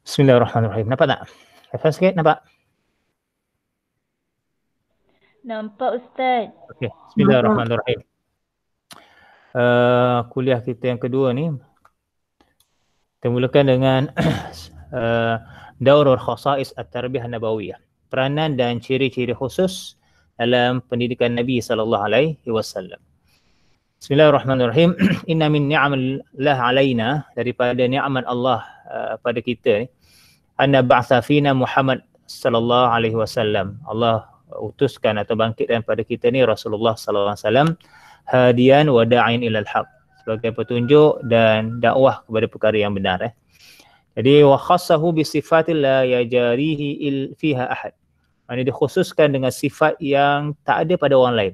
Bismillahirrahmanirrahim. Nampak tak? Hafal sikit, nampak? Nampak Ustaz. Okey. Bismillahirrahmanirrahim. Kuliah kita yang kedua ni, kita mulakan dengan Daurul Khasa'is At-Tarbiyah Nabawiyah. Peranan dan ciri-ciri khusus dalam pendidikan Nabi SAW. Bismillahirrahmanirrahim. Inna min ni'amillah alaina, daripada ni'mat Allah pada kita ni, anna ba'atha fina Muhammad sallallahu alaihi wasallam. Allah utuskan atau bangkitkan pada kita ni Rasulullah sallallahu alaihi wasallam hadian wa da'in ilal haq, sebagai petunjuk dan dakwah kepada perkara yang benar. Jadi wa khassahu bi sifatil la yajarihi fiha ahad. Ini dikhususkan dengan sifat yang tak ada pada orang lain.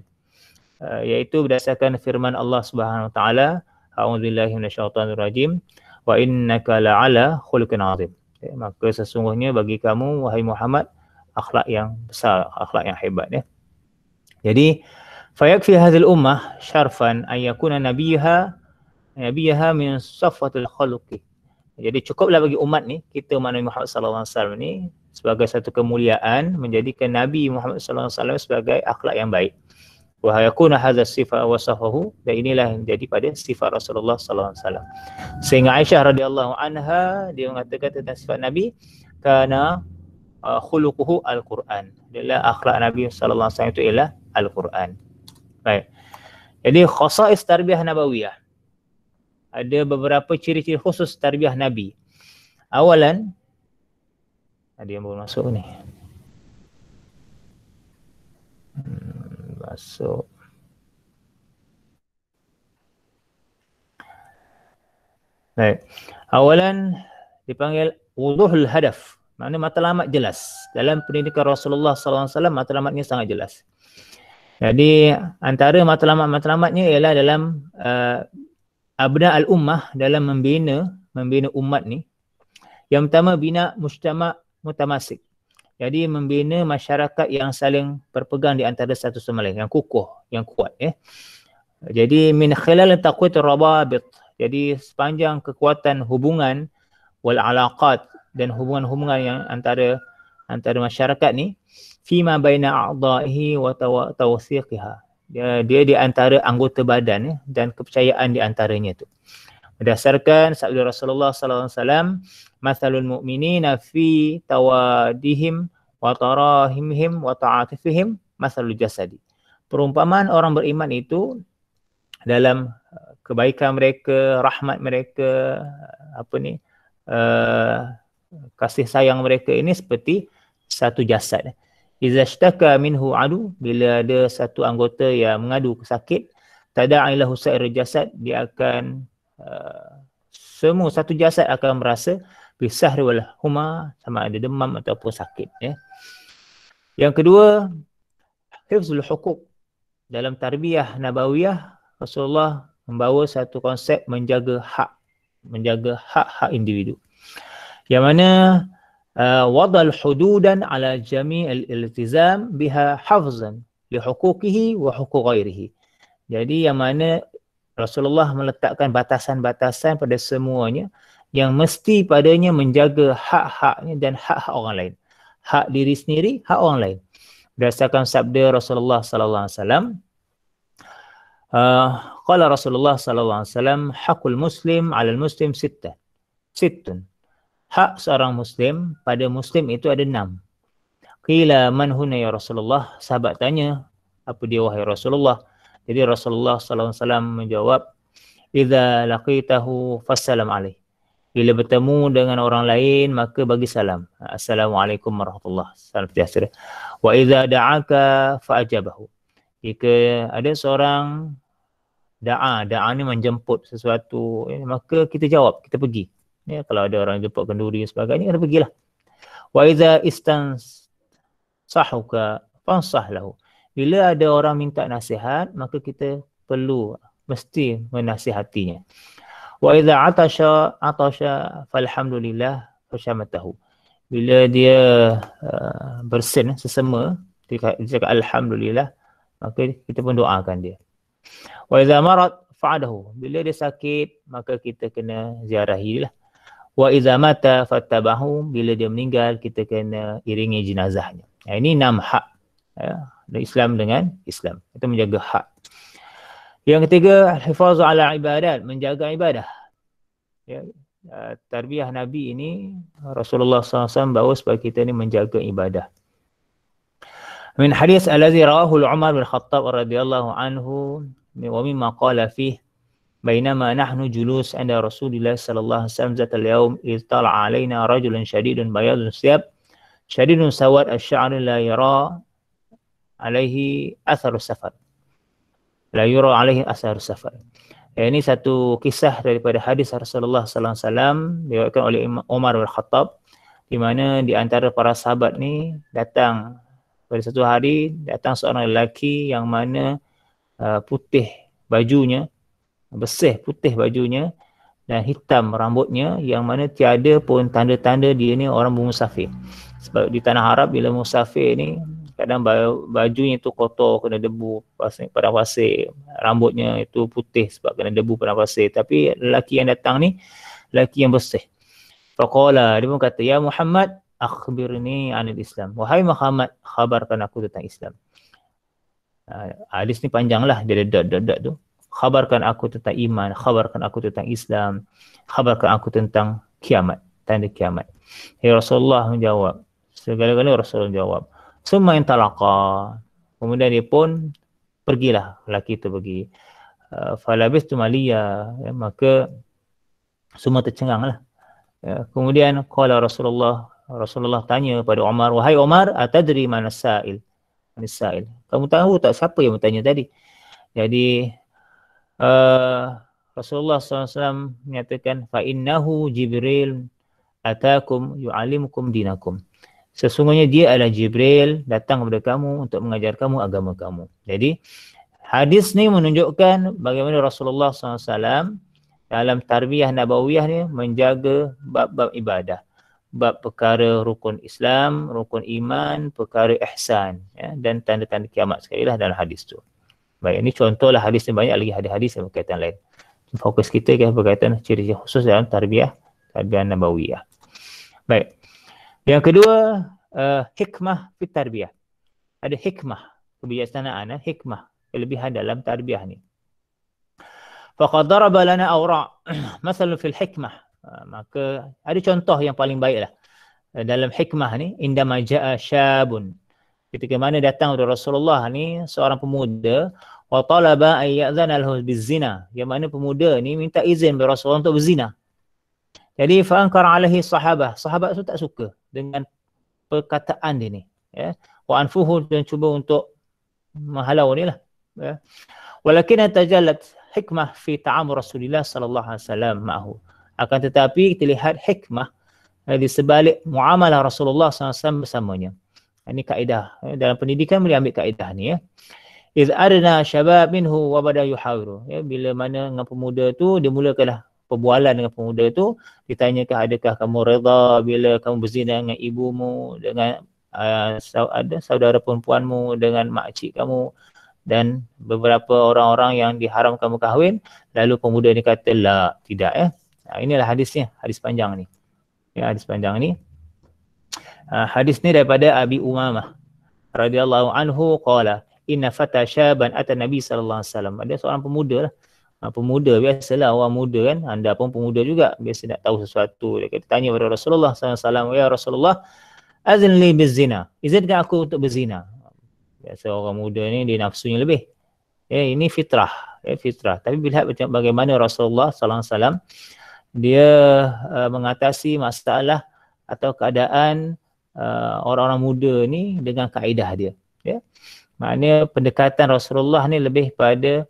Iaitu berdasarkan firman Allah Subhanahu wa taala, a'udzubillahi minasyaitonir rajim, wa innaka la'ala khuluqin 'azim. Maka sesungguhnya bagi kamu wahai Muhammad akhlak yang besar, akhlak yang hebat ya. Jadi fayakfi hadhil ummah syarfan ay yakuna nabiyaha min safwatil khaluqi. Jadi cukuplah bagi umat ni, kita umat Nabi Muhammad sallallahu alaihi wasallam ni, sebagai satu kemuliaan menjadikan Nabi Muhammad sallallahu alaihi wasallam sebagai akhlak yang baik. Wa yakuna hadha sifat wasafahu, dan inilah yang jadi pada sifat Rasulullah sallallahu alaihi wasallam. Sehingga Aisyah radhiyallahu anha dia mengatakan tentang sifat Nabi, kana khuluquhu al-Quran. Adalah akhlak Nabi sallallahu alaihi wasallam itu ialah al-Quran. Baik. Jadi khasa'is tarbiyah nabawiyah. Ada beberapa ciri-ciri khusus tarbiyah Nabi. Awalan, ada yang baru masuk ni. Masuk. Baik. Awalan dipanggil wuduhul hadaf. Maknanya matlamat jelas. Dalam pendidikan Rasulullah sallallahu alaihi wasallam matlamatnya sangat jelas. Jadi antara matlamat-matlamatnya ialah dalam abna al-ummah, dalam membina umat ni. Yang pertama, bina mujtama' mutamasik. Jadi membina masyarakat yang saling berpegang di antara satu sama lain, yang kukuh, yang kuat ya. Jadi min khilal taqwit ar-rababit. Jadi sepanjang kekuatan hubungan wal alaqat, dan hubungan-hubungan yang antara masyarakat ni, fima baina a'dha'ihi wa tawthiqiha. Dia di antara anggota badan ya, dan kepercayaan di antaranya tu. Berdasarkan sabda Rasulullah sallallahu alaihi wasallam, mathalul mu'minina fi tawadihim wa tarahimihim wa ta'atifihim mathalul jasadi. Perumpamaan orang beriman itu dalam kebaikan mereka, rahmat mereka, kasih sayang mereka ini seperti satu jasad. Iza ishtaka minhu adu, bila ada satu anggota yang mengadu sakit, tada'i lahu sa'irul jasad, dia akan semua satu jasad akan merasa bisahri wal huma, sama ada demam ataupun sakit ya. Yang kedua, hifzul huquq. Dalam tarbiyah nabawiyah, Rasulullah membawa satu konsep menjaga hak individu. Yang mana wadal hududan ala jami'il iltizam biha hafzan li huquqihi wa huquq ghairihi. Jadi yang mana Rasulullah meletakkan batasan-batasan pada semuanya, yang mesti padanya menjaga hak-haknya dan hak-hak orang lain. Hak diri sendiri, hak orang lain. Berdasarkan sabda Rasulullah sallallahu alaihi wasallam, qala Rasulullah sallallahu alaihi wasallam, haqqul muslim 'alal muslim sittun. Hak seorang muslim pada muslim itu ada 6. Qila man huna ya Rasulullah? Sahabat tanya, apa dia wahai Rasulullah? Jadi Rasulullah sallallahu alaihi wasallam menjawab, idza laqitahu fassalam alaih. Bila bertemu dengan orang lain maka bagi salam. Assalamualaikum warahmatullahi wabarakatuh. Salam sejahtera. Wa idza da'aka fa'ajabahu. Jika ada seorang da'a ni menjemput sesuatu, maka kita jawab, kita pergi. Ya, kalau ada orang jemput kenduri dan sebagainya, kita pergilah. Wa idza istansahuka fansah lahu. Bila ada orang minta nasihat, maka kita mesti menasihatinya. Wa idza atasha falhamdulillah fashamatahu. Bila dia bersin sesama, dia cakap alhamdulillah, maka kita pun doakan dia. Wa idza marad fa'adahu. Bila dia sakit, maka kita kena ziarahilah. Wa idza mata fattabahu, bila dia meninggal kita kena iringi jenazahnya. Ini 6 hak. Islam dengan Islam. Itu menjaga hak. Yang ketiga, al-hifazu ala ibadat, menjaga ibadah. Tarbiyah Nabi ini Rasulullah SAW bawa supaya kita ni menjaga ibadah. Min hadis allazi rawahu Umar bin Khattab radhiyallahu anhu wa mimma qala fihi bainama nahnu julus 'inda Rasulillah sallallahu alaihi wasallam zat al-yawm idh tala'a 'alaina rajulun shadidun bayadun thiyab shadidun sawad asy-sya'r la yara 'alaihi atharu safar. La yura 'alaihi atharu safar. Ini satu kisah daripada hadis Rasulullah sallallahu alaihi wasallam diriwayatkan oleh Umar bin Khattab, di mana di antara para sahabat ni datang pada satu hari, datang seorang lelaki yang mana putih bajunya, bersih putih bajunya dan hitam rambutnya, yang mana tiada pun tanda-tanda dia ni orang bermusafir. Sebab di tanah Arab bila musafir ni kadang bajunya tu kotor, kena debu padang pasir, rambutnya itu putih sebab kena debu padang pasir. Tapi lelaki yang datang ni lelaki yang bersih. Faqala, dia pun kata, ya Muhammad akhbirni anil Islam. Wahai Muhammad, khabarkan aku tentang Islam. Hadis ni panjang lah, dia ada dot tu. Khabarkan aku tentang iman, khabarkan aku tentang Islam, khabarkan aku tentang kiamat, tanda kiamat. Rasulullah menjawab, segala-galanya Rasulullah menjawab. Summa intalaqa, kemudian dia pun pergilah, lelaki itu pergi. Falabistu maliya, maka semua tercengang lah. Kemudian qala Rasulullah tanya kepada Umar, wahai Umar, atadri man as-sa'il? As-sa'il, kamu tahu tak siapa yang bertanya tadi? Jadi Rasulullah SAW menyatakan, fa innahu Jibril atakum yu'allimukum dinakum. Sesungguhnya dia adalah Jibril datang kepada kamu untuk mengajar kamu agama kamu. Jadi hadis ni menunjukkan bagaimana Rasulullah SAW dalam tarbiyah nabawiyah ni menjaga bab-bab ibadah, bab perkara rukun Islam, rukun iman, perkara ihsan, dan tanda-tanda kiamat sekali lah dalam hadis tu. Baik, ini contohlah hadis ni, banyak lagi hadis-hadis yang berkaitan lain. Fokus kita berkaitan ciri-ciri khusus dalam tarbiyah nabawiyah. Baik. Yang kedua, hikmah fi tarbiyah. Ada hikmah, kebijaksanaan, hikmah, kelebihan dalam tarbiyah ni. Faqad daraba lana awra' masalan fil hikmah. Maka ada contoh yang paling baiklah dalam hikmah ni, indama jaa syabun. Ketika mana datang kepada Rasulullah ni seorang pemuda, wa talaba ay ya'zana lahu bizina, yang mana pemuda ni minta izin kepada Rasulullah untuk berzina. Jadi fa ankara alaihi sahabat tu tak suka dengan perkataan dia ni, ya. Wa anfuhu, dan cuba untuk menghalau ni lah, ya. Walakin tajallat hikmah fi ta'amul Rasulullah sallallahu alaihi wasallam ma'ahu. Akan tetapi kita lihat hikmah di sebalik muamalah Rasulullah SAW bersamanya. Ini kaedah. Dalam pendidikan boleh ambil kaedah ni, ya. Iz arna syabab minhu wa bada yuhawiru. Ya, bila mana dengan pemuda tu, dia mulakanlah perbualan dengan pemuda tu, ditanyakan, adakah kamu redha bila kamu berzina dengan ibumu, dengan ada saudara perempuanmu, dengan makcik kamu dan beberapa orang-orang yang diharam kamu kahwin. Lalu pemuda ni kata, la, tidak, ya. Inilah hadisnya, hadis panjang ni. Ya, hadis panjang ni. Hadis ni daripada Abi Umamah radhiyallahu anhu qala, inna fata syaban ata Nabi sallallahu alaihi wasallam. Ada seorang pemuda lah. Pemuda, biasalah orang muda kan, anda pun pemuda juga, biasa nak tahu sesuatu. Dia kata, tanya kepada Rasulullah sallallahu alaihi wasallam, ya Rasulullah, azin li bizina, izinkan aku untuk berzina. Biasa orang muda ni dia nafsunya lebih. Ya, ini fitrah, ya, fitrah. Tapi bila bagaimana Rasulullah sallallahu alaihi wasallam dia mengatasi masalah atau keadaan orang-orang muda ni dengan kaedah dia, ya. Maknanya pendekatan Rasulullah ni lebih pada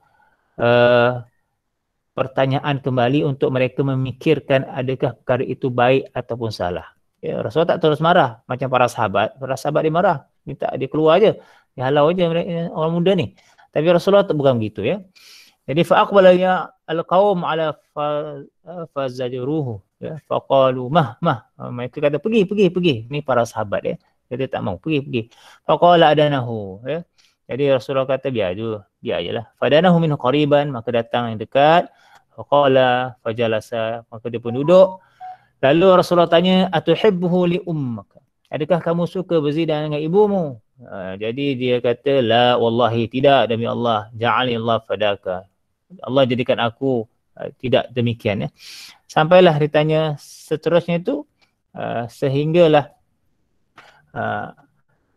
pertanyaan kembali untuk mereka memikirkan adakah perkara itu baik ataupun salah. Ya, Rasulullah tak terus marah macam para sahabat. Para sahabat dia marah, minta dia keluar aje, dia halau aje orang muda ni. Tapi Rasulullah tak bukan begitu, ya. Jadi fa aqbala ya al-qaum ala fazajruhu, ya, faqalu mah. Mereka kata pergi. Ni para sahabat, ya. Dia tak mau, pergi. Faqala adanahu, ya. Jadi Rasulullah kata biar ajalah. Fadanahu min qariban, maka datang yang dekat. Faqala fajalasa, maka dia pun duduk. Lalu Rasulullah tanya, atuhibbuhu li ummaka? Adakah kamu suka berzina dengan ibumu? Jadi dia kata, la wallahi, tidak demi Allah, ja'ali Allah fadaka. Allah jadikan aku tidak demikian, ya. Sampailah ditanya seterusnya itu, sehinggalah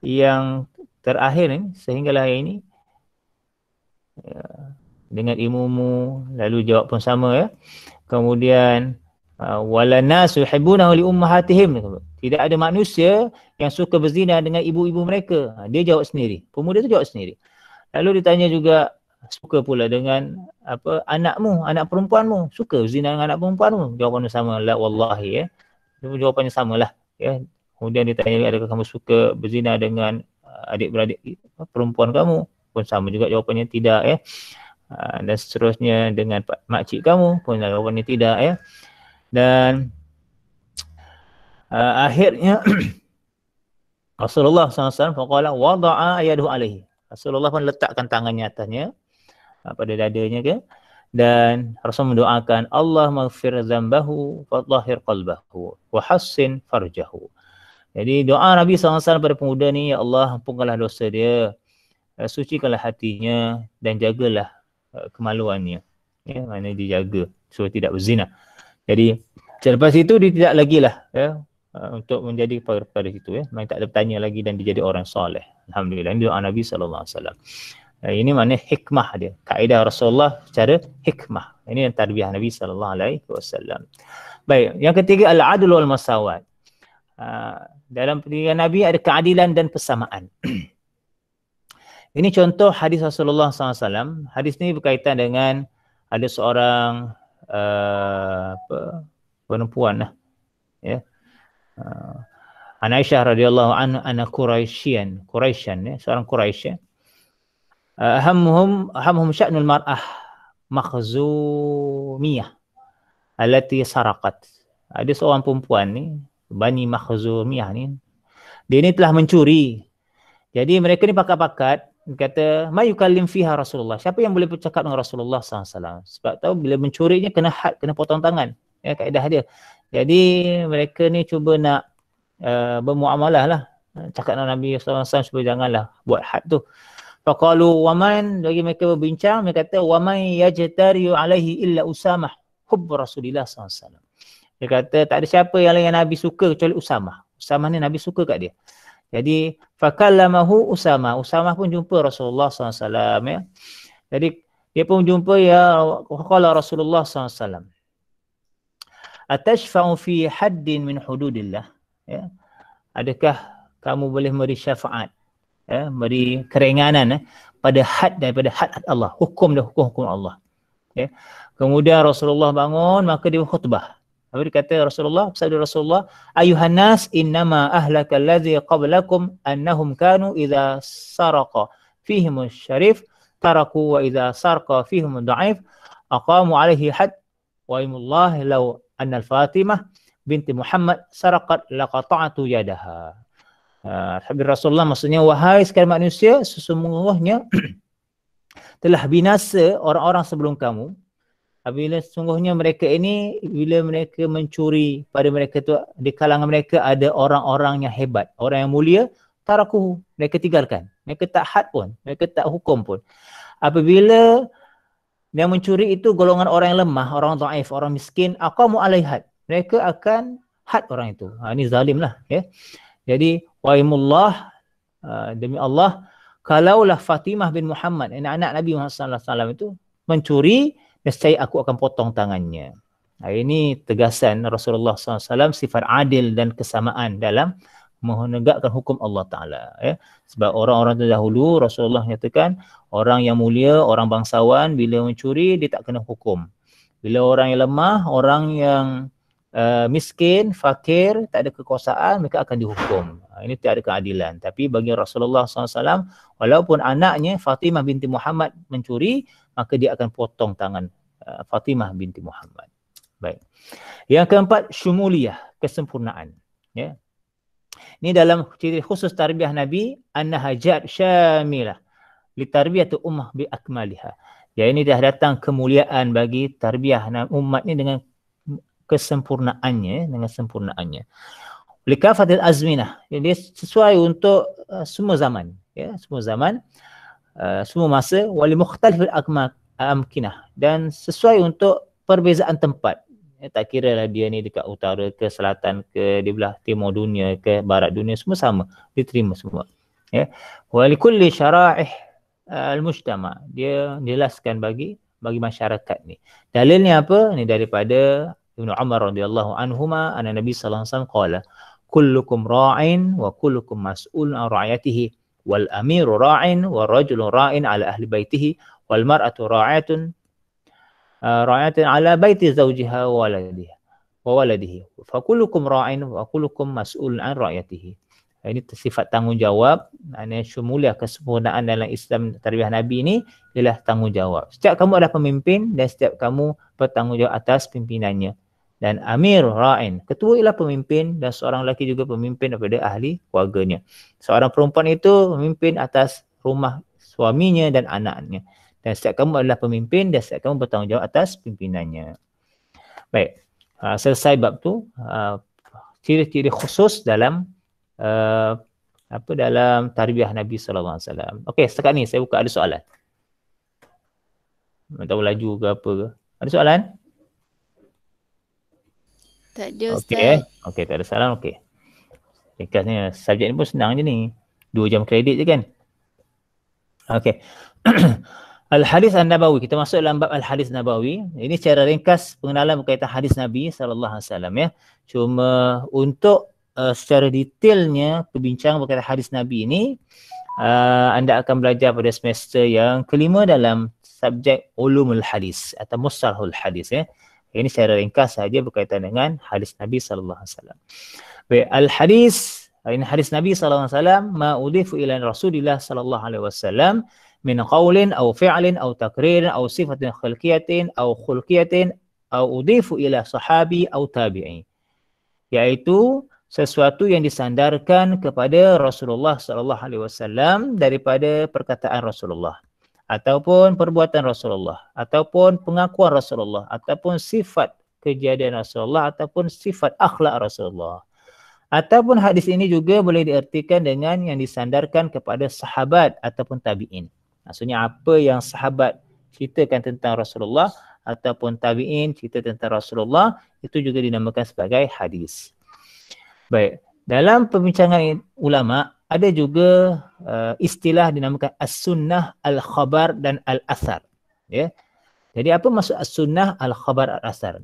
yang terakhir ni, sehinggalah yang ini, dengan ibumu, lalu jawab pun sama, ya. Kemudian wala nasu yuhibbunahu li ummahatihim. Tidak ada manusia yang suka berzina dengan ibu-ibu mereka. Dia jawab sendiri. Pemuda tu jawab sendiri. Lalu ditanya juga, suka pula dengan anakmu, anak perempuanmu, suka berzina dengan anak perempuanmu? Jawapannya sama, la wallahi, ya. Jawapannya samalah, ya. Kemudian ditanya, adakah kamu suka berzina dengan adik-beradik perempuan kamu? Pun sama juga jawapannya, tidak, ya. Dan seterusnya dengan makcik kamu pun jawapannya tidak, ya. Dan akhirnya Rasulullah SAW faqala wada'a yadahu alaihi. Rasulullah pun letakkan tangannya atasnya, pada dadanya, ke, dan Rasul mendoakan, Allah maghfir dzambahu wa tahhir qalbahu wa hassin farjahu. Jadi doa Nabi SAW pada pemuda ni, ya Allah, ampunkanlah dosa dia, sucikanlah hatinya, dan jagalah kemaluannya, ya, mana dijaga supaya tidak berzina. Jadi selepas itu dia tidak lagi lah, ya, untuk menjadi perkara itu, ya. Memang tak ada bertanya lagi dan dia jadi orang soleh. Alhamdulillah. Ini doa Nabi SAW. Ini makna hikmah dia. Kaedah Rasulullah secara hikmah. Ini yang tarbiyah Nabi SAW. Baik. Yang ketiga, al-adl wal masawat. Dalam pendidikan Nabi ada keadilan dan persamaan. Ini contoh hadis Rasulullah SAW. Hadis ini berkaitan dengan ada seorang perempuan lah, ya. Aisyah radhiyallahu anha Quraisyan, ya, seorang Quraisy, ya. Ahamhum sya'nul mar'ah Makhzumiyah allati saraqat. Ada seorang perempuan ni, Bani Makhzumiyah ni, dia ni telah mencuri. Jadi mereka ni pakat-pakat, kata, ma yukallim fiha Rasulullah. Siapa yang boleh bercakap dengan Rasulullah SAW? Sebab tahu bila mencurinya kena had, kena potong tangan. Ya, kaedah dia. Jadi mereka ni cuba nak bermuamalah lah. Cakap dengan Nabi SAW supaya janganlah buat had tu. Faqalu waman, bagi mereka berbincang, mereka kata, waman yajtariu alaihi illa Usamah hubb Rasulillah SAW. Dia kata, tak ada siapa yang lain yang Nabi suka kecuali Usamah. Usamah ni Nabi suka kat dia. Jadi fakallamahu Usamah. Usamah pun jumpa Rasulullah SAW, ya. Jadi dia pun jumpa, ya, qala Rasulullah SAW, atashfa'u fi haddin min hududillah, ya. Adakah kamu boleh memberi syafaat, ya, beri keringanan, pada had daripada had Allah, hukum dan hukum Allah, ya. Kemudian Rasulullah bangun, maka dia khutbah. Lalu dikata Rasulullah, sabda Rasulullah, ayuhan nas innama ahlaka allazi qablakum annahum kanu idza saraqa fihim syarif taraku wa idza sarqa fihim dhaif aqamu alaihi had wa imullah law anna al-Fatimah binti Muhammad saraqat laqata'tu yadaha. Sabda Rasulullah maksudnya, wahai sekalian manusia, sesungguhnya telah binasa orang-orang sebelum kamu. Bila sesungguhnya mereka ini, bila mereka mencuri, pada mereka tu, di kalangan mereka ada orang-orang yang hebat, orang yang mulia, tarakuhu, mereka tinggalkan. Mereka tak had pun, mereka tak hukum pun. Apabila yang mencuri itu golongan orang yang lemah, orang dhaif, orang miskin, aqamu alaihi had, mereka akan had orang itu. Ini zalim lah, ya. Jadi waimullah, demi Allah, kalaulah Fatimah bin Muhammad, anak Nabi Muhammad SAW itu mencuri, nescaya aku akan potong tangannya. Ini tegasan Rasulullah SAW, sifat adil dan kesamaan dalam menegakkan hukum Allah Ta'ala, ya. Sebab orang-orang terdahulu, Rasulullah nyatakan, orang yang mulia, orang bangsawan, bila mencuri, dia tak kena hukum. Bila orang yang lemah, orang yang miskin, fakir, tak ada kekuasaan, mereka akan dihukum. Ini tidak ada keadilan. Tapi bagi Rasulullah SAW, walaupun anaknya Fatimah binti Muhammad mencuri, maka dia akan potong tangan Fatimah binti Muhammad. Baik. Yang keempat, syumuliyah, kesempurnaan, ya. Ini dalam ciri khusus tarbiyah Nabi, annaha jad syamilah li tarbiyati ummah bi akmaliha. Ya, ini dah datang kemuliaan bagi tarbiyah umat ni dengan kesempurnaannya, dengan sempurnaannya. Likafatil azminah, dia sesuai untuk semua zaman, ya, semua zaman, semua masa, wali mukhtalifil amkinah, dan sesuai untuk perbezaan tempat. Ya, tak kira lah dia ni dekat utara ke selatan ke di belah timur dunia ke barat dunia, semua sama, diterima semua. Ya, wali kulli syara'ih al-mujtama, dia jelaskan bagi masyarakat ni. Dalilnya apa? Ni daripada Ibnu Umar radhiyallahu anhuma, anna Nabi sallallahu alaihi wasallam qala, kullukum ra'in wa kullukum mas'ulun 'an ra'yatihi wal amiru ra'in wa rajulun ra'in 'ala ahli baitihi wal mar'atu ra'atun 'ala baiti zawjiha wa waladihi fa kullukum ra'in wa kullukum mas'ulun 'an ra'yatihi. Ini sifat tanggungjawab, ini syumuliah kesempurnaan dalam Islam tarbiyah Nabi ini ialah tanggungjawab. Setiap kamu adalah pemimpin dan setiap kamu bertanggungjawab atas pimpinannya. Dan amir ra'in, ketua ialah pemimpin dan seorang lelaki juga pemimpin daripada ahli keluarganya. Seorang perempuan itu memimpin atas rumah suaminya dan anaknya. Dan setiap kamu adalah pemimpin dan setiap kamu bertanggungjawab atas pimpinannya. Baik, selesai bab tu. Ciri-ciri khusus dalam dalam tarbiyah Nabi sallallahu alaihi wasallam. Okey, setakat ni saya buka, ada soalan? Tak tahu laju ke apa ke. Ada soalan? Tak ada, Ustaz. Okey, tak ada soalan. Okey. Ringkasnya subjek ni pun senang je ni. 2 jam kredit je kan. Okey. Al-Hadis An-Nabawi. Kita masuk dalam bab Al-Hadis Nabawi. Ini secara ringkas pengenalan berkaitan hadis Nabi sallallahu alaihi wasallam, ya. Cuma untuk secara detailnya perbincangan berkaitan hadis Nabi ini, anda akan belajar pada semester yang kelima dalam subjek Ulumul Hadis atau Mustalahul Hadis, ya. Ini secara ringkas saja berkaitan dengan hadis Nabi sallallahu alaihi wasallam. Baik, al-hadis, ini hadis Nabi sallallahu alaihi wasallam, ma udifu ila Rasulillah sallallahu alaihi wasallam min qaulin aw fi'lin aw taqririn aw sifatin khalqiyatin aw khulqiyatin aw udifu ila sahabi aw tabi'i. Iaitu sesuatu yang disandarkan kepada Rasulullah sallallahu alaihi wasallam daripada perkataan Rasulullah, ataupun perbuatan Rasulullah, ataupun pengakuan Rasulullah, ataupun sifat kejadian Rasulullah, ataupun sifat akhlak Rasulullah. Ataupun hadis ini juga boleh diartikan dengan yang disandarkan kepada sahabat ataupun tabi'in. Maksudnya apa yang sahabat ceritakan tentang Rasulullah ataupun tabi'in cerita tentang Rasulullah, itu juga dinamakan sebagai hadis. Baik, dalam perbincangan ulama ada juga istilah dinamakan as-sunnah, al-khabar dan al-athar, ya. Jadi apa maksud as-sunnah, al-khabar, al-athar?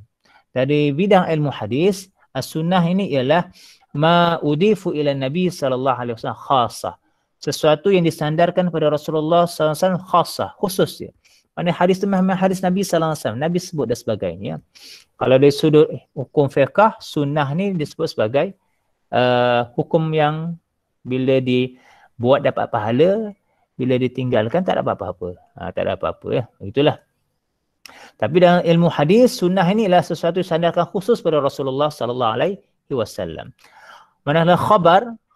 Dari bidang ilmu hadis, as-sunnah ini ialah ma udifu ila Nabi sallallahu alaihi wasallam khassah. Sesuatu yang disandarkan kepada Rasulullah sallallahu alaihi wasallam khassah, khusus ya. Maksudnya hadis itu memang hadis Nabi sallallahu alaihi wasallam, Nabi sebut dan sebagainya. Kalau dari sudut hukum fiqh, sunnah ni disebut sebagai hukum yang bila dibuat dapat pahala, bila ditinggalkan tak dapat apa-apa. Tak ada apa-apa, ya. Itulah. Tapi dalam ilmu hadis, sunnah ini adalah sesuatu yang disandarkan khusus pada Rasulullah sallallahu alaihi wasallam. Manakala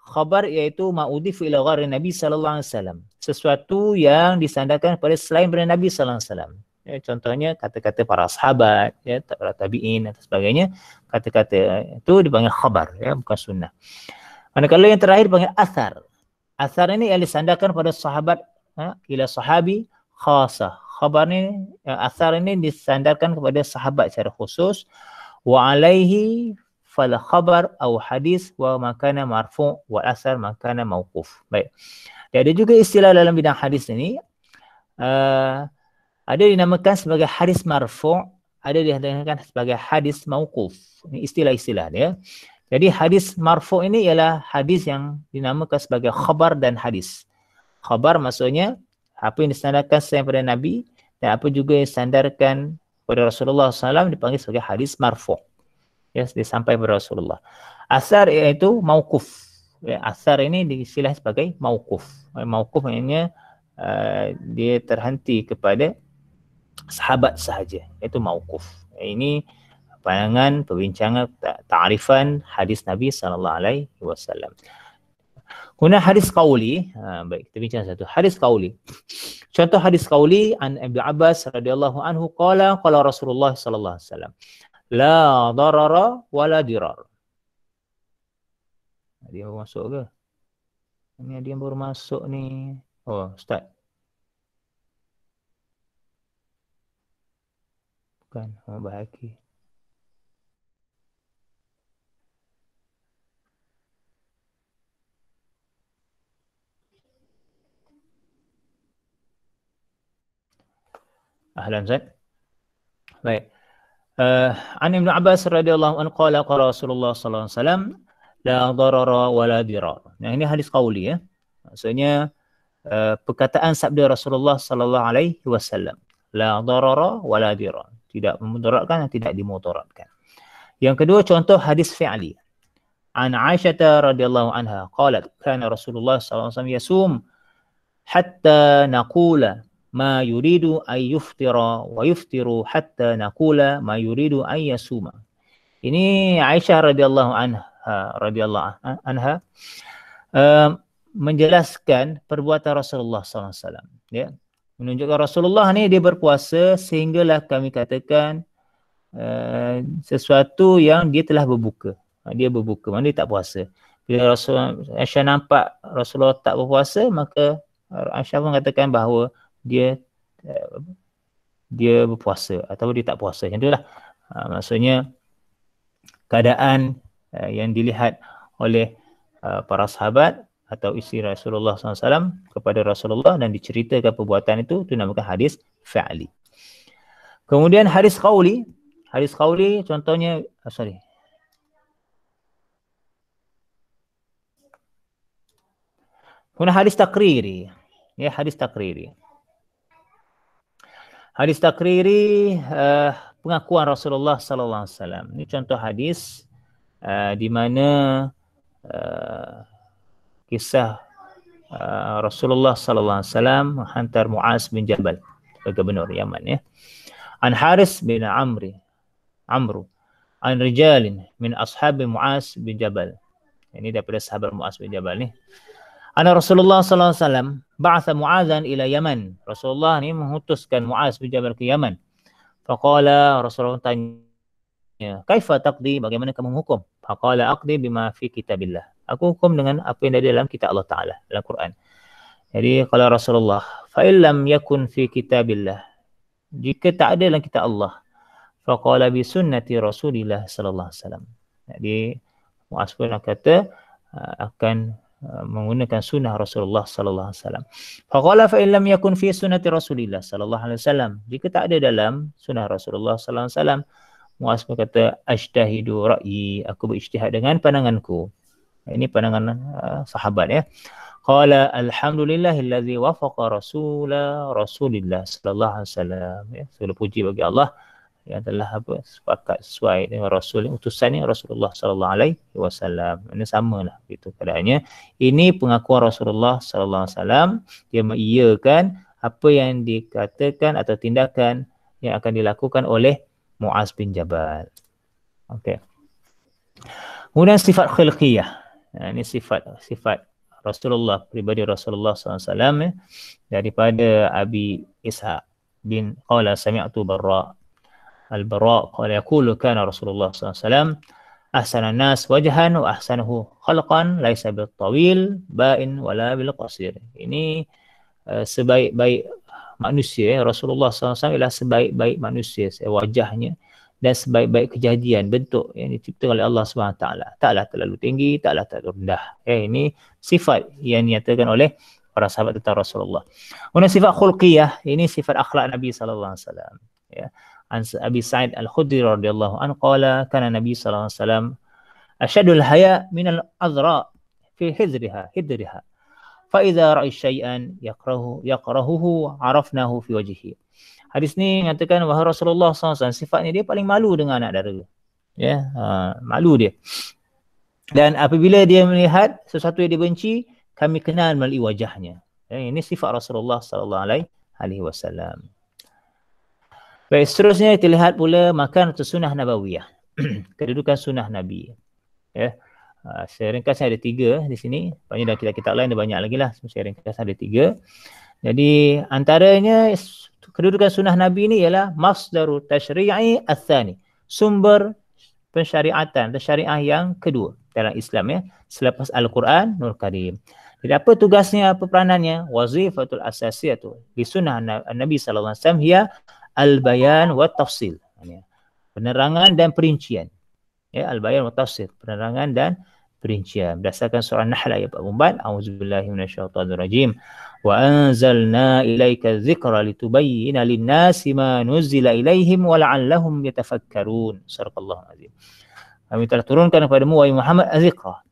khabar iaitu ma'udifu ila ghairi Nabi sallallahu alaihi wasallam, sesuatu yang disandarkan pada selain daripada Nabi sallallahu alaihi wasallam. Ya, contohnya kata-kata para sahabat, ya, para tabi'in dan sebagainya, kata-kata itu dipanggil khabar, ya, bukan sunnah. Manakala yang terakhir dipanggil athar. Athar ini yang disandarkan pada sahabat, ila sahabi khasah. Khabar ni, athar ini disandarkan kepada sahabat secara khusus. Wa alaihi fal khabar au hadis wa makana marfu' wa athar makana mauquf. Baik. Dan ada juga istilah dalam bidang hadis ini, ada dinamakan sebagai hadis marfu', ada dinamakan sebagai hadis mauquf. Ini istilah-istilah dia. Jadi hadis marfu' ini ialah hadis yang dinamakan sebagai khabar dan hadis. Khabar maksudnya apa yang disandarkan daripada Nabi, dan apa juga yang disandarkan kepada Rasulullah SAW dipanggil sebagai hadis marfu'. Ya, sampai kepada Rasulullah. Asar iaitu mauquf. Ya, asar ini diistilah sebagai mauquf. Mauquf maknanya dia terhenti kepada sahabat sahaja, iaitu mauquf. Ini pandangan perbincangan ta'rifan hadis Nabi sallallahu alaihi wasallam. Kemudian hadis qauli, baik kita bincang satu. Hadis qauli. Contoh hadis qauli an Ibnu Abbas radhiyallahu anhu qala Rasulullah sallallahu alaihi wasallam La darara wala dirar. Dia baru masuk ke? Ini dia baru masuk ni. Oh, Ustaz. Bukan, bahagia. Ahlan Ustaz. Baik. An Ibn Abbas radhiyallahu anhu qala qala Rasulullah sallallahu alaihi wasallam la darara wala dirar. Nah, ini hadis qauli ya. Maksudnya perkataan sabda Rasulullah sallallahu alaihi wasallam. La darara wala dirar. Tidak memudaratkan dan tidak dimudaratkan. Yang kedua contoh hadis fi'li. An Aisyah radhiyallahu anha qalat kana Rasulullah sallallahu alaihi wasallam yasum hatta naqula ma yuridu ay yuftira wa yuftiru hatta naqula ma yuridu ay yasuma. Ini Aisyah radhiyallahu anha menjelaskan perbuatan Rasulullah sallallahu alaihi wasallam, ya. Menunjukkan Rasulullah ni dia berpuasa sehinggalah kami katakan sesuatu yang dia telah berbuka. Dia berbuka, mana dia tak puasa. Bila Aisyah nampak Rasulullah tak berpuasa, maka Aisyah pun katakan bahawa dia berpuasa atau dia tak puasa. Macam itulah. Maksudnya keadaan yang dilihat oleh para sahabat atau isteri Rasulullah SAW kepada Rasulullah dan diceritakan perbuatan itu dinamakan hadis fi'li. Kemudian hadis qauli. Hadis qauli contohnya, Kemudian hadis takriri. Ya, hadis takriri. Hadis takriri pengakuan Rasulullah sallallahu alaihi wasallam. Ini contoh hadis di mana kisah Rasulullah sallallahu alaihi wasallam menghantar Muaz bin Jabal ke gubernur Yaman, ya. An Haris bin Amru an rijalin min ashabi Muaz bin Jabal. Ini daripada sahabat Muaz bin Jabal ni. Ana Rasulullah sallallahu alaihi wasallam ba'atha Mu'adzan ila Yaman. Rasulullah ni mengutuskan Muaz bin Jabal ke Yaman. Faqala, Rasulullah tanya, "Kaifa taqdi? Bagaimana kamu menghukum?" Faqala, "Aqdi bima fi kitabillah." Aku hukum dengan apa yang ada dalam kitab Allah Taala, dalam Quran. Jadi kalau Rasulullah, "Fa illam yakun fi kitabillah." Jika tak ada dalam kitab Allah, faqala bi sunnati Rasulillah sallallahu alaihi wasallam. Jadi Muaz pun kata akan menggunakan sunnah Rasulullah sallallahu alaihi wasallam. Faqala fa illam yakun fi sunnati Rasulillah sallallahu alaihi wasallam. Jika tak ada dalam sunnah Rasulullah sallallahu alaihi wasallam, Muaz berkata, "Ajtahidu ra'yi." Aku berijtihad dengan pandanganku. Ini pandangan sahabat, ya. Qala alhamdulillahillazi wafaqa Rasulillah sallallahu alaihi wasallam. Ya, segala puji bagi Allah yang telah sepakat sesuai dengan Rasul, utusannya Rasulullah sallallahu alaihi wasallam. Ini samalah gitu keadaannya. Ini pengakuan Rasulullah sallallahu alaihi wasallam, dia mengiyakan apa yang dikatakan atau tindakan yang akan dilakukan oleh Muaz bin Jabal. Okey. Kemudian sifat khilqiyah. Ini sifat Rasulullah, pribadi Rasulullah sallallahu alaihi wasallam, daripada Abi Ishaq bin qala sami'tu Barra Al-Bara qala yaqulu kana Rasulullah sallallahu alaihi wasallam ahsanan nas wajhan wa ahsanuhu khalqan laisa bil tawil ba'in wala bil qasir. Ini sebaik-baik manusia, Rasulullah sallallahu alaihi wasallam ialah sebaik-baik manusia, wajahnya dan sebaik-baik kejadian, bentuk yang diciptakan oleh Allah Subhanahu taala. Taklah terlalu tinggi, taklah terlalu rendah. Ini sifat yang dinyatakan oleh para sahabat tentang Rasulullah. Kemudian sifat khulqiyah, ini sifat akhlak Nabi sallallahu alaihi wasallam, ya. An Abi Sa'id Al-Khudri radhiyallahu anhu qala kana Nabi sallallahu alaihi wasallam ashadul haya min al-azra fi hidriha fa idza ra'a syai'an yakrahuhu arafnahu fi wajhihi. Hadis ni mengatakan bahawa Rasulullah SAW sifatnya dia paling malu dengan anak dara, ya, malu dia. Dan apabila dia melihat sesuatu yang dibenci, kami kenal melalui wajahnya. Ini sifat Rasulullah sallallahu alaihi wasallam. Baik, seterusnya kita lihat pula makan atau sunnah nabawiyah. Kedudukan sunnah Nabi. Ya. Saya ringkasnya ada 3 di sini. Banyak dalam kitab-kitab lain ada banyak lagi lah. Saya ringkas ada 3. Jadi antaranya kedudukan sunnah Nabi ni ialah masdaru tashri'i ats-tsani. sumber pensyariatan atau syariah yang kedua dalam Islam ya, selepas Al-Quran Nur Karim. Jadi apa tugasnya, apa peranannya? Wazifatul asasiyatu di sunnah Nabi sallallahu alaihi wasallam hiya al-bayan wa tafsil. Penerangan dan perincian. Ya, al-bayan wa tafsil, penerangan dan perincian. Berdasarkan surah Nahl ayat 44, auzubillahi minasyaitonir rajim. Wa anzalna ilaika dzikra litubayyana lin-nasi ma nuzila ilaihim wa la'allahum yatafakkarun. Surah azim. Kami telah turunkan kepadamu wahai Muhammad az-zikra.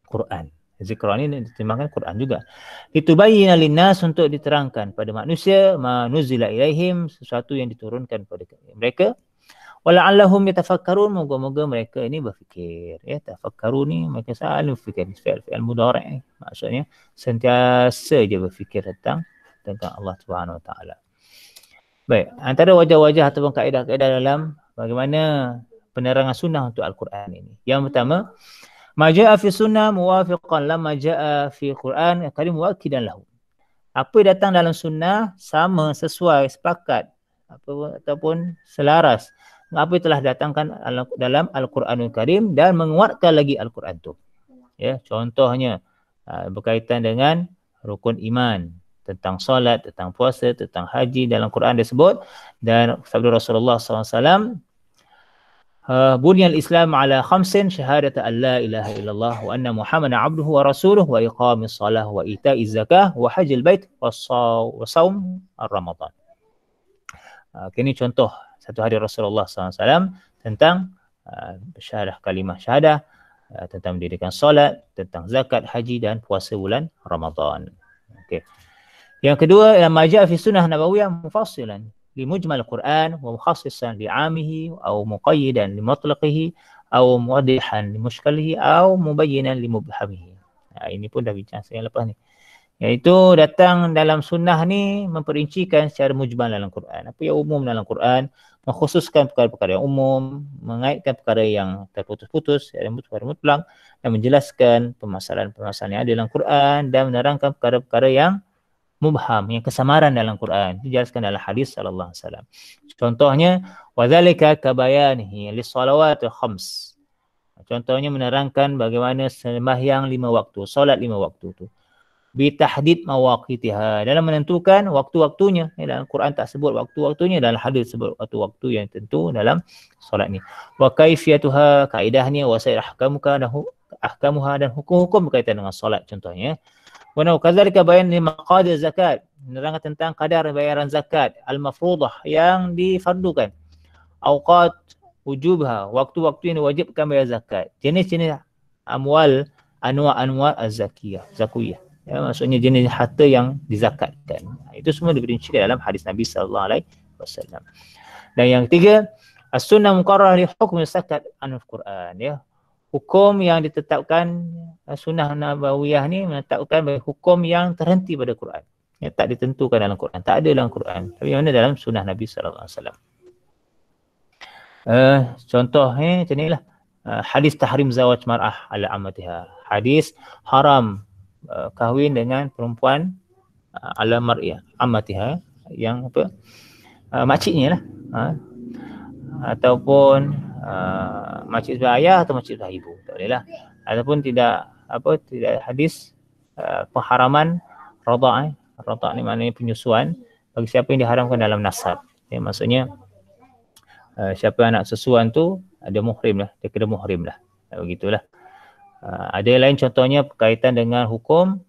Quran. Zikra ini diterjemahkan Quran juga. Litubayyana lin-nas, untuk diterangkan pada manusia, ma nuzila ilaihim, sesuatu yang diturunkan pada mereka. Wala'allahum yatafakkarun, moga-moga mereka ini berfikir. Ya, tafakkarun ni mereka selalu berfikir. Fi'il mudhari', maksudnya sentiasa je berfikir tentang Allah Subhanahu Wa Taala. Baik, antara wajah-wajah ataupun kaedah-kaedah dalam bagaimana penerangan sunnah untuk Al-Quran ini. Yang pertama, ma jaa fi sunnah muwafiqan lama jaa fi Quran karim muakkidan lahu. Apa yang datang dalam sunnah sama, sesuai, sepakat ataupun selaras apa yang telah datangkan dalam Al-Quranul Karim dan menguatkan lagi Al-Quran itu. Ya, contohnya berkaitan dengan rukun iman, tentang solat, tentang puasa, tentang haji dalam Quran disebut, dan sabda Rasulullah SAW, bunyal Islam ala khamsin syahadata an la ilaha illallah wa anna Muhammadan abduhu wa rasuluh wa iqamis salah wa ita'iz zakah wa hajjil bait wa saum ar-ramadan. Ini contoh satu hadis Rasulullah SAW tentang syahadah, kalimah syahadah, tentang mendirikan solat, tentang zakat, haji dan puasa bulan Ramadan. Okey. Yang kedua, ma jaa fi sunnah nabawiyah mufassilan li mujmal Quran wa mukhassisan li 'amihi aw muqayyidan li mutlaqihi aw muwaddihan li mushkalihi aw mubayyinan li mubhamihi. Ini pun dah bincang saya lepas ni. Iaitu datang dalam sunnah ni memperincikan secara mujmal dalam Quran. Apa yang umum dalam Quran, mengkhususkan perkara-perkara yang umum, mengaitkan perkara yang terputus-putus, yang perkara mutlak, dan menjelaskan permasalahan-permasalahan yang ada dalam Quran dan menerangkan perkara-perkara yang mubham, yang kesamaran dalam Quran. Dijelaskan dalam hadis sallallahu alaihi wasallam. Contohnya, wadzalika kabayanihi lis-salawatil khams. Contohnya menerangkan bagaimana sembahyang 5 waktu, solat 5 waktu tu. Bitahdid mawaqitiha, dalam menentukan waktu-waktunya. Dalam Quran tak sebut waktu-waktunya, dalam hadis sebut waktu-waktu yang tentu dalam solat ni. Wa kaifiyatuha, kaedahnya, wa sa'ir ahkamuha, dan hukum-hukum berkaitan dengan solat contohnya. Wa nau kadzalika bayan li maqadir zakat, menerangkan tentang kadar bayaran zakat al-mafruḍah yang difardukan. Awqat wujubha, waktu-waktu yang diwajibkan bayar zakat. Jenis-jenis amwal, anwa' az-zakiyah, zakiyah. Ya, maksudnya jenis harta yang dizakatkan. Itu semua diperincikan dalam hadis Nabi sallallahu alaihi wasallam. Dan yang ketiga, as-sunnah muqarrarah li hukm zakat anil Quran, ya. Hukum yang ditetapkan, sunnah nabawiyah ni menetapkan bagi hukum yang terhenti pada Quran. Ya, tak ditentukan dalam Quran, tak ada dalam Quran. Tapi mana dalam sunnah Nabi sallallahu alaihi wasallam. Contohnya macam inilah. Hadis tahrim zawaj mar'ah ala amatiha. Hadis haram kahwin dengan perempuan ala mar'iyah amatiha, yang apa, makciknya lah, ataupun makcik sebelah ayah atau makcik sebelah ibu, tak boleh lah. Ataupun tidak hadis pengharaman radha'. Radha' ni maknanya penyusuan bagi siapa yang diharamkan dalam nasab. Ya, maksudnya siapa anak susuan tu ada muhrim lah, dia kena muhrim lah, begitulah. Ada yang lain contohnya berkaitan dengan hukum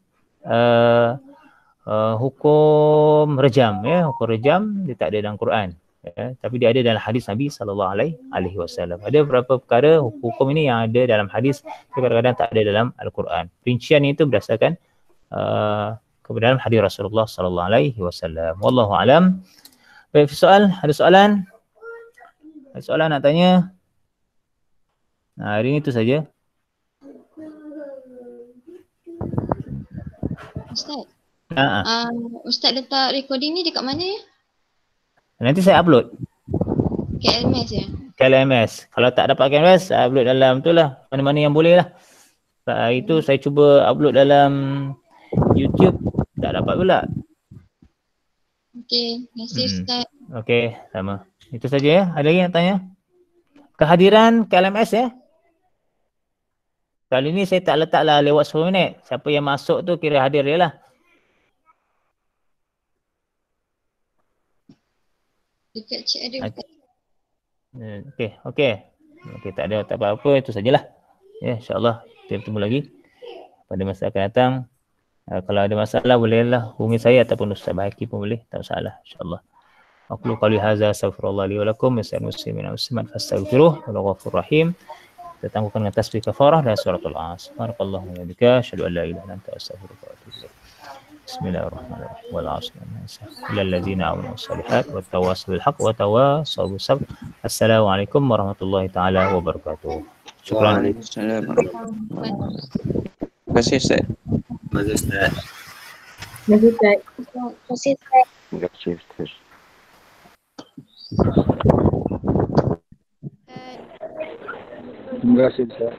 hukum rejam, ya. Hukum rejam dia tak ada dalam Quran, ya, tapi dia ada dalam hadis Nabi sallallahu alaihi wasallam. Ada beberapa perkara hukum ini yang ada dalam hadis, kadang-kadang tak ada dalam Al-Quran. Perincian itu berdasarkan kepada dalam hadis Rasulullah sallallahu alaihi wasallam. Wallahu alam. Baik, ada soalan? Ada soalan nak tanya? Hari ini itu saja. Ustaz, Ustaz letak recording ni dekat mana ya? Nanti saya upload. KLMS ya? KLMS. Kalau tak dapat KLMS, saya upload dalam tu lah. Mana-mana yang boleh lah. Itu saya cuba upload dalam YouTube. Tak dapat pula. Okey, terima kasih Ustaz. Okey, sama. Itu saja ya. Ada lagi yang tanya? Kehadiran KLMS ya. Kali ni saya tak letaklah lewat 10 minit. Siapa yang masuk tu kira hadir dia lah. Dekat cik ada. Okey, tak ada apa-apa, itu sajalah. Ya, insya-Allah kita bertemu lagi pada masa akan datang. Kalau ada masalah bolehlah hubungi saya ataupun Ustaz Bahaki pun boleh, tak masalah insya-Allah. Aqulu qali hadza astaghfirullah li wa lakum wa sa'il muslimin muslimat fastaghfiruh wa ghafurur rahim. Kita tangguhkan dengan tasbih kafarah dan suratul as. Subhanakallahumma wa bihamdika asyhadu an la ilaha illa anta astaghfiruka wa atubu ilaik. Bismillahirrahmanirrahim. Wal 'asri illal ladzina amanu was-solihat wa tawassaw bil haqq wa tawassaw bis sabr. Assalamualaikum warahmatullahi taala wabarakatuh. Syukran. Waalaikumsalam. Terima kasih Ustaz. Terima kasih Ustaz. Terima kasih Ustaz. Terima kasih Ustaz. Terima kasih Ustaz.